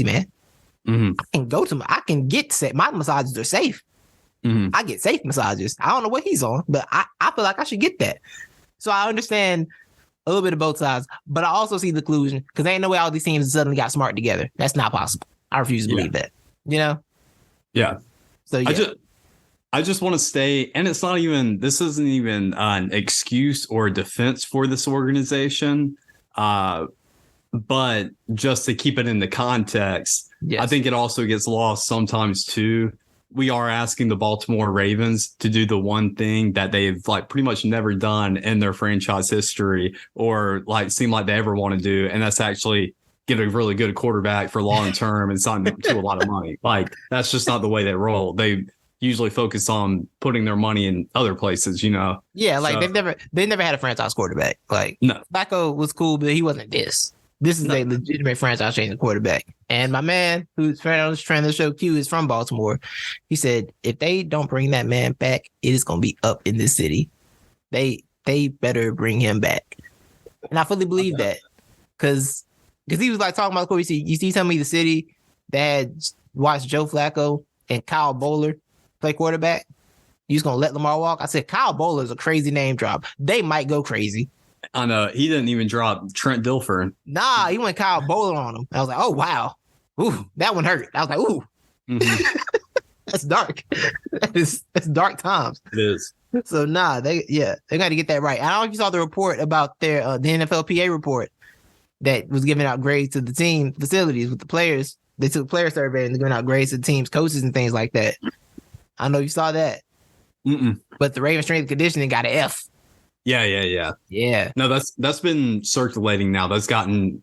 Speaker 2: man. Mm-hmm. I can get set. My massages are safe. Mm-hmm. I get safe massages. I don't know what he's on, but I feel like I should get that. So I understand a little bit of both sides, but I also see the collusion because there ain't no way all these teams suddenly got smart together. That's not possible. I refuse to believe that. Yeah. So yeah.
Speaker 1: I just want to stay, and this isn't even an excuse or a defense for this organization, but just to keep it in the context, I think it also gets lost sometimes too. We are asking the Baltimore Ravens to do the one thing that they've pretty much never done in their franchise history or seem like they ever want to do. And that's actually get a really good quarterback for long term and sign them to a lot of money. That's just not the way they roll. They usually focus on putting their money in other places, Yeah,
Speaker 2: they've never had a franchise quarterback.
Speaker 1: No.
Speaker 2: Flacco was cool, but he wasn't this. This is a legitimate franchise changing quarterback. And my man, who's trying to show Q, is from Baltimore. He said, if they don't bring that man back, it is going to be up in this city. They better bring him back. And I fully believe that. Because he was like talking about, you see telling me the city that had watched Joe Flacco and Kyle Bowler play quarterback, you just going to let Lamar walk? I said, Kyle Bowler is a crazy name drop. They might go crazy.
Speaker 4: I know. He didn't even drop Trent Dilfer.
Speaker 2: Nah, he went Kyle Bowler on him. I was like, oh, wow. Ooh, that one hurt. I was like, ooh. Mm-hmm. That's dark. That's dark times.
Speaker 4: It is.
Speaker 2: So, they got to get that right. I don't know if you saw the report about their the NFLPA report that was giving out grades to the team facilities with the players. They took player survey and they're giving out grades to the teams, coaches, and things like that. I know you saw that. But the Ravens strength and conditioning got an F.
Speaker 4: Yeah.
Speaker 2: No,
Speaker 4: that's been circulating now. That's gotten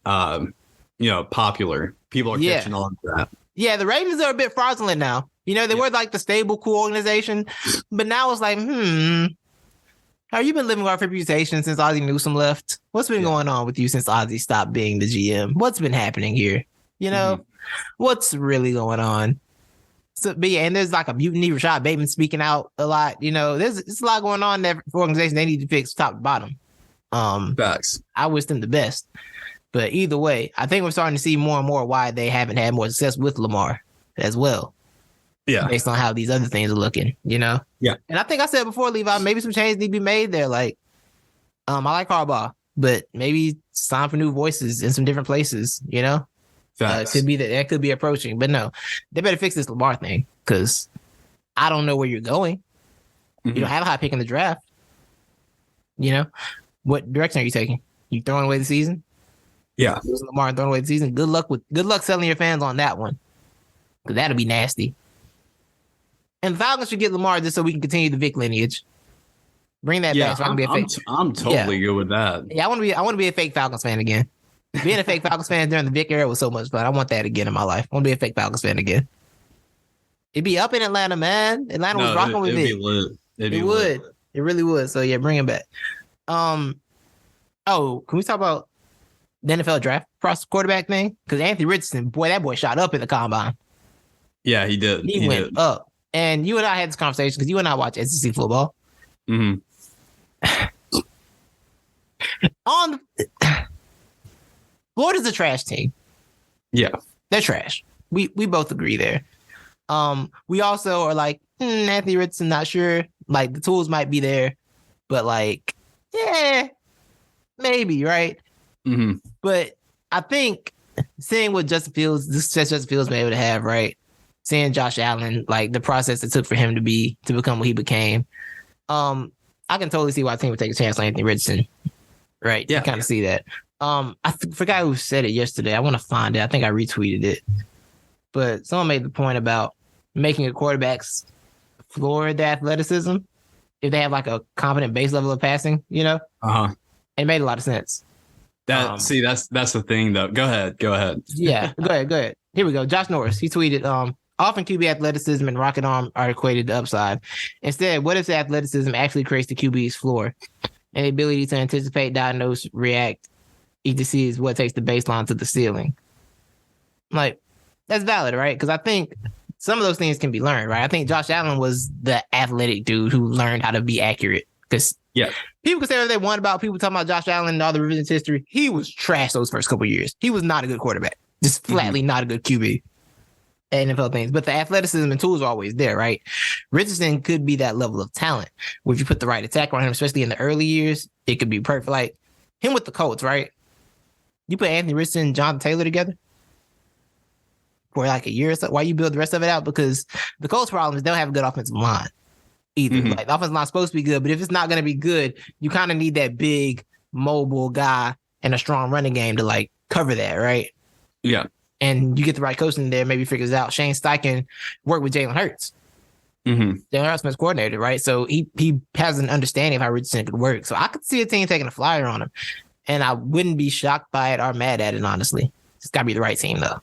Speaker 4: popular. People are catching on to that.
Speaker 2: Yeah, the Ravens are a bit fraudulent now. They were like the stable, cool organization, but now it's like, have you been living off reputation since Ozzie Newsome left? What's been going on with you since Ozzie stopped being the GM? What's been happening here? What's really going on? So, but yeah, and there's like a mutiny. Rashad Bateman speaking out a lot. There's a lot going on in that organization. They need to fix top to bottom.
Speaker 4: Facts.
Speaker 2: I wish them the best. But either way, I think we're starting to see more and more why they haven't had more success with Lamar as well.
Speaker 4: Yeah.
Speaker 2: Based on how these other things are looking, Yeah. And I think I said before, Levi, maybe some changes need to be made there. Like, I like Harbaugh, but maybe it's time for new voices in some different places, It could be that could be approaching. But no, they better fix this Lamar thing because I don't know where you're going. You don't have a high pick in the draft. What direction are you taking? You throwing away the season?
Speaker 4: Yeah.
Speaker 2: Lamar throwing away the season. Good luck selling your fans on that one. Because that'll be nasty. And the Falcons should get Lamar just so we can continue the Vic lineage. Bring that back so I can be a fake.
Speaker 4: I'm totally good with that.
Speaker 2: Yeah, I want to be a fake Falcons fan again. Being a fake Falcons fan during the Vic era was so much fun. I want that again in my life. I want to be a fake Falcons fan again. It'd be up in Atlanta, man. Atlanta was rocking with Vic. It would. It really would. So yeah, bring him back. Can we talk about the NFL draft process quarterback thing? Because Anthony Richardson, that boy shot up in the combine.
Speaker 4: Yeah, he did.
Speaker 2: He went up. And you and I had this conversation because you and I watch SEC football. Florida's a trash team.
Speaker 4: Yeah.
Speaker 2: They're trash. We both agree there. We also are like, Anthony Richardson, not sure. Like, the tools might be there, but like, yeah, maybe, right? But I think seeing what Justin Fields been able to have, right? Seeing Josh Allen, like the process it took for him to become what he became. I can totally see why a team would take a chance on Anthony Richardson. Right. Yeah. You kind of see that. I forgot who said it yesterday. I want to find it. I think I retweeted it. But someone made the point about making a quarterback's floor their athleticism if they have like a competent base level of passing,
Speaker 4: Uh-huh.
Speaker 2: It made a lot of sense.
Speaker 4: That's the thing though. Go ahead.
Speaker 2: Yeah, go ahead. Here we go. Josh Norris, he tweeted, often QB athleticism and rocket arm are equated to upside. Instead, what if the athleticism actually creates the QB's floor? And the ability to anticipate, diagnose, react, etc. is what takes the baseline to the ceiling. Like, that's valid, right? Because I think some of those things can be learned, right? I think Josh Allen was the athletic dude who learned how to be accurate. Because people can say what they want about people talking about Josh Allen and all the revisionist history. He was trash those first couple of years. He was not a good quarterback. Just flatly not a good QB. NFL things, but the athleticism and tools are always there, right? Richardson could be that level of talent. If you put the right attack on him, especially in the early years, it could be perfect. Like him with the Colts, right? You put Anthony Richardson and Jonathan Taylor together for like a year or so. Why you build the rest of it out? Because the Colts' problem is they don't have a good offensive line either. Like the offensive line's supposed to be good, but if it's not going to be good, you kind of need that big, mobile guy and a strong running game to like cover that, right?
Speaker 4: Yeah.
Speaker 2: And you get the right coach in there, maybe figures out. Shane Steichen worked with Jalen Hurts. Jalen Hurts was coordinator, right? So he has an understanding of how Richardson could work. So I could see a team taking a flyer on him. And I wouldn't be shocked by it or mad at it, honestly. It's got to be the right team, though.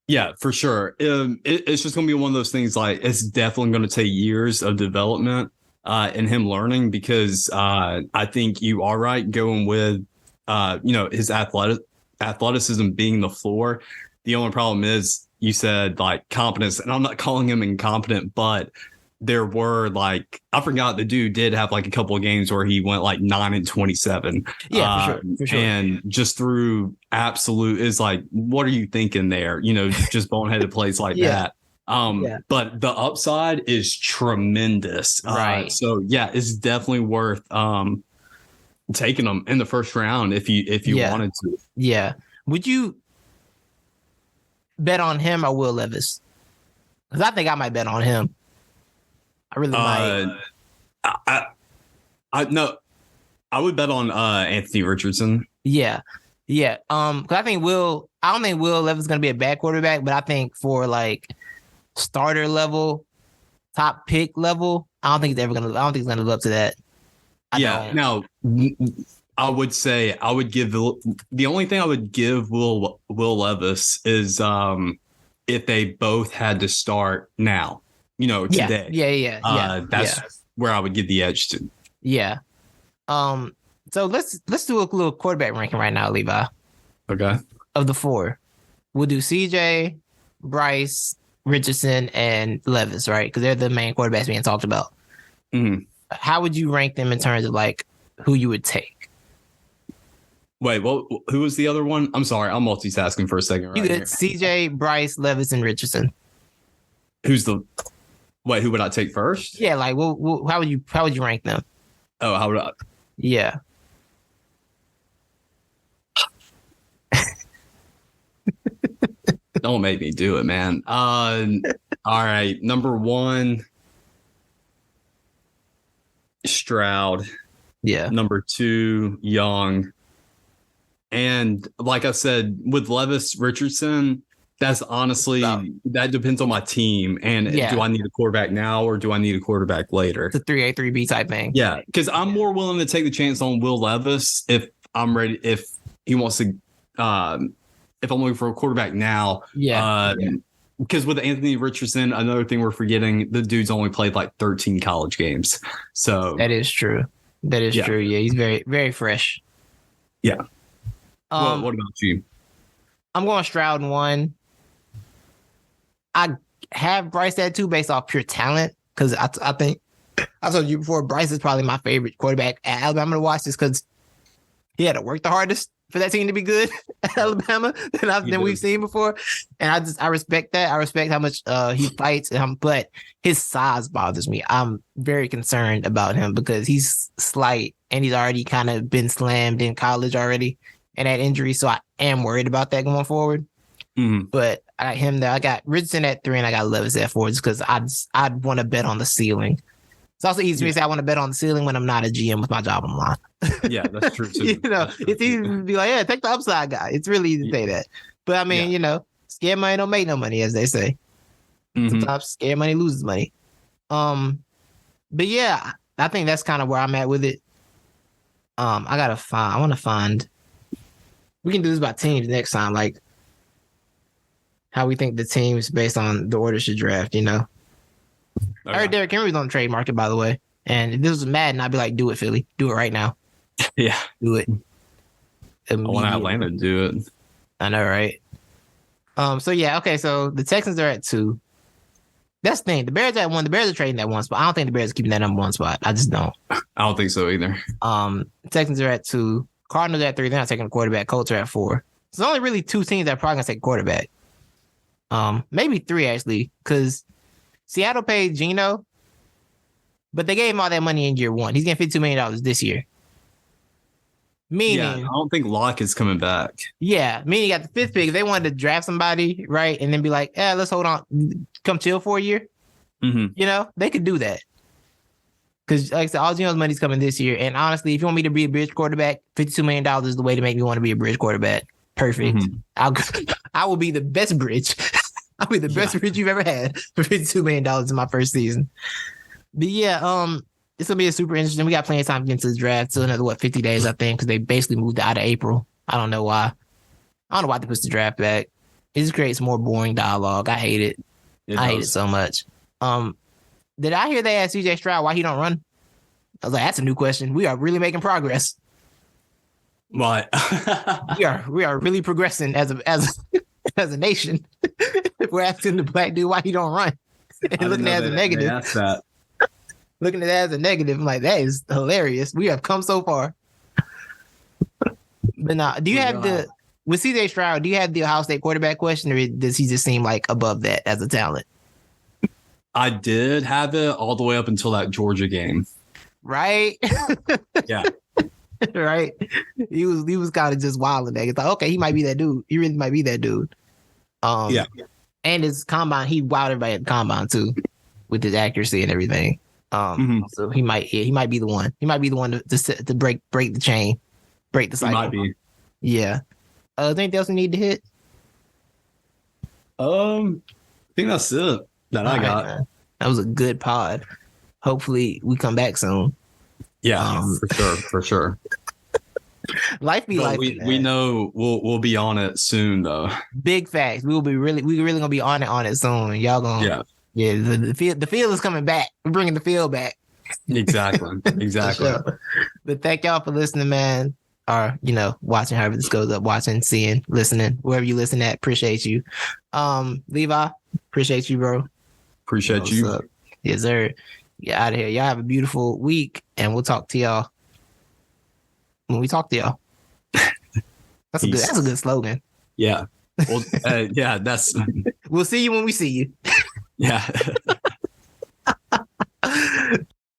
Speaker 4: Yeah, for sure. It's just going to be one of those things like it's definitely going to take years of development and him learning because I think you are right going with, his athleticism being the floor. The only problem is you said like competence, and I'm not calling him incompetent, but there were like, I forgot the dude did have like a couple of games where he went like 9-27.
Speaker 2: Yeah, for sure.
Speaker 4: And just through absolute is like, what are you thinking there? You know, just boneheaded plays like that. But the upside is tremendous.
Speaker 2: Right.
Speaker 4: So yeah, it's definitely worth taking them in the first round if you wanted to.
Speaker 2: Yeah. Would you bet on him or Will Levis? Because I think I might bet on him. I really might.
Speaker 4: I would bet on Anthony Richardson.
Speaker 2: Yeah. Because I don't think Will Levis is going to be a bad quarterback, but I think for like starter level, top pick level, I don't think he's going to live up to that.
Speaker 4: Now, I would say I would give the only thing I would give Will Levis is if they both had to start now, you know, today. That's where I would give the edge to.
Speaker 2: Yeah. So let's do a little quarterback ranking right now, Levi.
Speaker 4: Okay.
Speaker 2: Of the four, we'll do CJ, Bryce, Richardson, and Levis, right? Because they're the main quarterbacks being talked about.
Speaker 4: Mm-hmm.
Speaker 2: How would you rank them in terms of like who you would take?
Speaker 4: Wait, well, who was the other one? I'm sorry, I'm multitasking for a second. Right,
Speaker 2: you good? CJ, Bryce, Levis, and Richardson.
Speaker 4: Who would I take first?
Speaker 2: Yeah, like, how would you rank them?
Speaker 4: Oh, how would I?
Speaker 2: Yeah.
Speaker 4: Don't make me do it, man. All right, number 1, Stroud.
Speaker 2: Yeah.
Speaker 4: Number 2, Young. And like I said, with Levis Richardson, that's honestly, that depends on my team. And do I need a quarterback now or do I need a quarterback later?
Speaker 2: It's a 3A, 3B type thing.
Speaker 4: Yeah, because I'm more willing to take the chance on Will Levis if I'm ready, if he wants to, if I'm looking for a quarterback now. Because with Anthony Richardson, another thing we're forgetting, the dude's only played like 13 college games. So
Speaker 2: that is true. That is true. Yeah, he's very, very fresh.
Speaker 4: Yeah. What about you?
Speaker 2: I'm going Stroud in 1. I have Bryce at 2 based off pure talent because I think I told you before, Bryce is probably my favorite quarterback at Alabama to watch just because he had to work the hardest for that team to be good at Alabama than we've seen before. And I respect that. I respect how much he fights, but his size bothers me. I'm very concerned about him because he's slight and he's already kind of been slammed in college already and had injury. So I am worried about that going forward.
Speaker 4: Mm-hmm.
Speaker 2: But I got him there. I got Richardson at 3 and I got Levis at 4 just because I'd want to bet on the ceiling. It's also easy for me to say I want to bet on the ceiling when I'm not a GM with my job on the line.
Speaker 4: Yeah, that's true too.
Speaker 2: It's easy to be like, yeah, take the upside guy. It's really easy to say that. But I mean, scared money don't make no money, as they say. Mm-hmm. Sometimes scared money loses money. But yeah, I think that's kind of where I'm at with it. I want to find. We can do this by teams next time, like how we think the teams based on the order should draft. Okay. I heard Derrick Henry's on the trade market, by the way. And if this was Madden, I'd be like, do it, Philly. Do it right now.
Speaker 4: Yeah.
Speaker 2: Do it.
Speaker 4: I want Atlanta to do it.
Speaker 2: I know, right? So yeah, okay. So the Texans are at 2. That's the thing. The Bears at 1. The Bears are trading that 1 spot. I don't think the Bears are keeping that number 1 spot. I just don't.
Speaker 4: I don't think so either.
Speaker 2: The Texans are at 2. Cardinals are at 3. They're not taking a quarterback. Colts are at 4. So there's only really 2 teams that are probably gonna take a quarterback. Maybe 3 actually, because Seattle paid Geno, but they gave him all that money in year 1. He's getting $52 million this year. Meaning,
Speaker 4: I don't think Locke is coming back.
Speaker 2: Yeah, meaning you got the 5th pick. If they wanted to draft somebody, right, and then be like, let's hold on, come chill for a year.
Speaker 4: Mm-hmm.
Speaker 2: They could do that. Because, like I said, all Geno's money's coming this year. And honestly, if you want me to be a bridge quarterback, $52 million is the way to make me want to be a bridge quarterback. Perfect. Mm-hmm. I will be the best bridge. I'll be the best bridge you've ever had for $52 million in my first season. But yeah, it's gonna be a super interesting. We got plenty of time to get into the draft. So another 50 days, I think, because they basically moved it out of April. I don't know why. I don't know why they pushed the draft back. It just creates more boring dialogue. I hate it. I hate it so much. Did I hear they asked CJ Stroud why he don't run? I was like, that's a new question. We are really making progress.
Speaker 4: What?
Speaker 2: we are really progressing as a nation. If we're asking the black dude why he don't run and looking at it as a negative. looking at that as a negative. I'm like, that is hilarious. We have come so far. But now, do you have with CJ Stroud, do you have the Ohio State quarterback question, or does he just seem like above that as a talent?
Speaker 4: I did have it all the way up until that Georgia game.
Speaker 2: Right?
Speaker 4: Yeah.
Speaker 2: Right? He was kind of just wilding there. It's like, okay, he might be that dude. He really might be that dude.
Speaker 4: Yeah.
Speaker 2: And his combine, he wowed everybody at the combine too, with his accuracy and everything. So he might be the one. He might be the one to break the chain, break the cycle.
Speaker 4: He might be.
Speaker 2: Yeah. Anything else we need to hit?
Speaker 4: I think that's it that I got.
Speaker 2: Man. That was a good pod. Hopefully we come back soon.
Speaker 4: Yeah, for sure.
Speaker 2: Life be life.
Speaker 4: We know we'll be on it soon though.
Speaker 2: Big facts. We really gonna be on it soon. Y'all gonna the field is coming back. We're bringing the field back.
Speaker 4: Exactly.
Speaker 2: Sure. But thank y'all for listening, man. Or watching, however this goes up, watching, seeing, listening, wherever you listen at. Appreciate you. Levi, appreciate you, bro.
Speaker 4: Appreciate you.
Speaker 2: Up? Yes, sir. Get out of here. Y'all have a beautiful week, and we'll talk to y'all when we talk to y'all. That's a good slogan.
Speaker 4: Yeah. Well, yeah, that's
Speaker 2: we'll see you when we see you.
Speaker 4: Yeah.